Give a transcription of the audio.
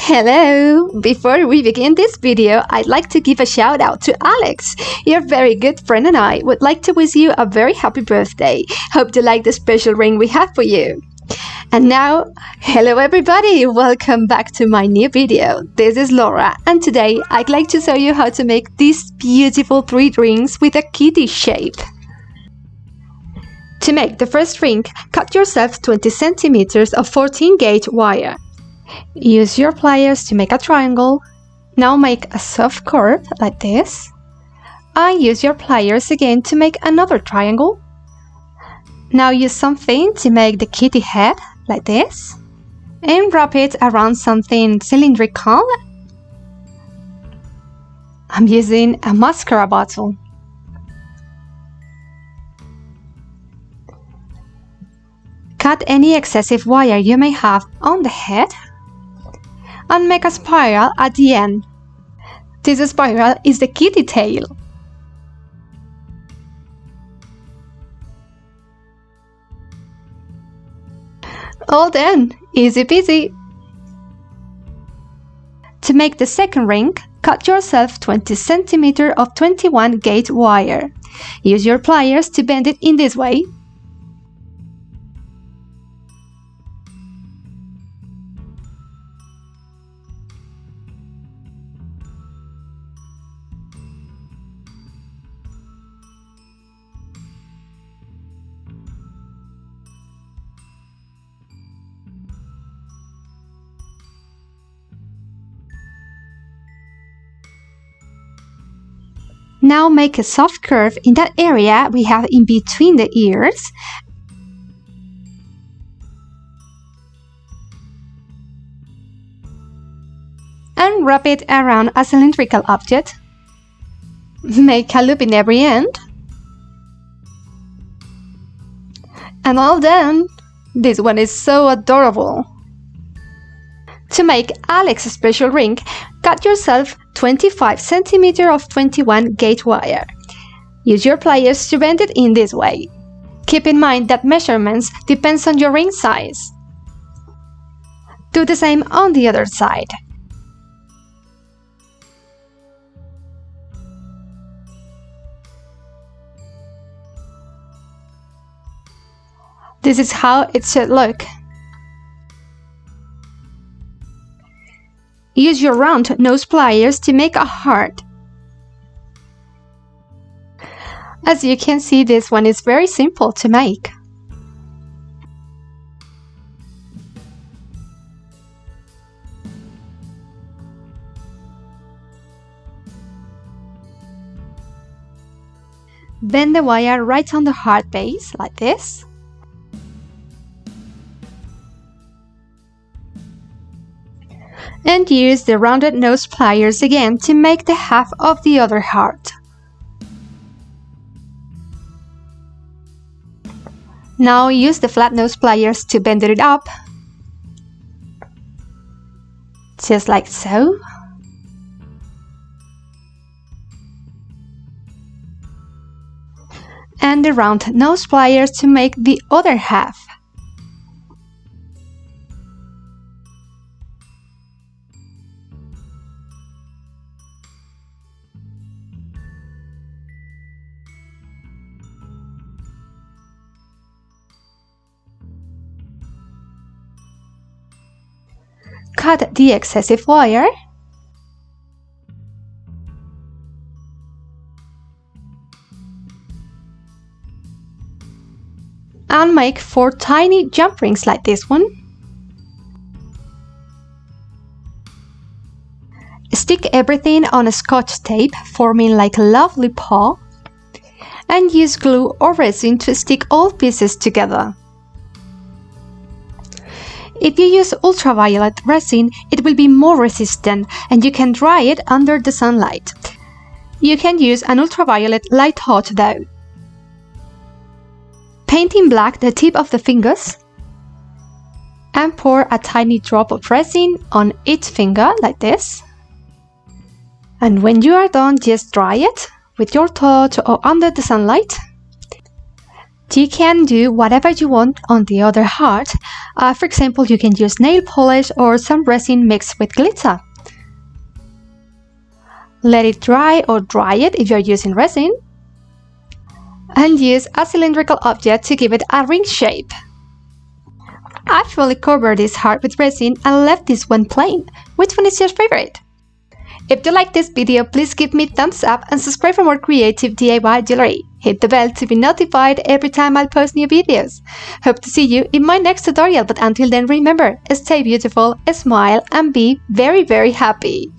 Hello! Before we begin this video, I'd like to give a shout out to Alex. Your very good friend and I would like to wish you a very happy birthday. Hope you like the special ring we have for you. And now, hello everybody! Welcome back to my new video. This is Laura, and today I'd like to show you how to make these beautiful 3 rings with a kitty shape. To make the first ring, cut yourself 20 centimeters of 14 gauge wire. Use your pliers to make a triangle. Now make a soft curve like this. And use your pliers again to make another triangle. Now use something to make the kitty head like this. And wrap it around something cylindrical. I'm using a mascara bottle. Cut any excessive wire you may have on the head. And make a spiral at the end. This spiral is the kitty tail. All done! Easy peasy! To make the second ring, cut yourself 20 centimeters of 21 gauge wire. Use your pliers to bend it in this way. Now make a soft curve in that area we have in between the ears. And wrap it around a cylindrical object. Make a loop in every end. And all done! This one is so adorable! To make Alex's special ring, cut yourself 25 centimeters of 21 gauge wire. Use your pliers to bend it in this way. Keep in mind that measurements depends on your ring size. Do the same on the other side. This is how it should look. Use your round nose pliers to make a heart. As you can see, this one is very simple to make. Bend the wire right on the heart base, like this. And use the rounded nose pliers again to make the half of the other heart. Now use the flat nose pliers to bend it up, just like so. And the round nose pliers to make the other half. Cut the excessive wire. And make 4 tiny jump rings like this one. Stick everything on a scotch tape, forming like a lovely paw. And use glue or resin to stick all pieces together. If you use ultraviolet resin, it will be more resistant and you can dry it under the sunlight. You can use an ultraviolet light hot though. Paint in black the tip of the fingers and pour a tiny drop of resin on each finger like this. And when you are done, just dry it with your touch or under the sunlight. You can do whatever you want on the other heart. For example, you can use nail polish or some resin mixed with glitter. Let it dry or dry it if you're using resin. And use a cylindrical object to give it a ring shape. I fully covered this heart with resin and left this one plain. Which one is your favorite? If you like this video, please give me a thumbs up and subscribe for more creative DIY jewelry. Hit the bell to be notified every time I post new videos. Hope to see you in my next tutorial, but until then remember, stay beautiful, smile and be very happy.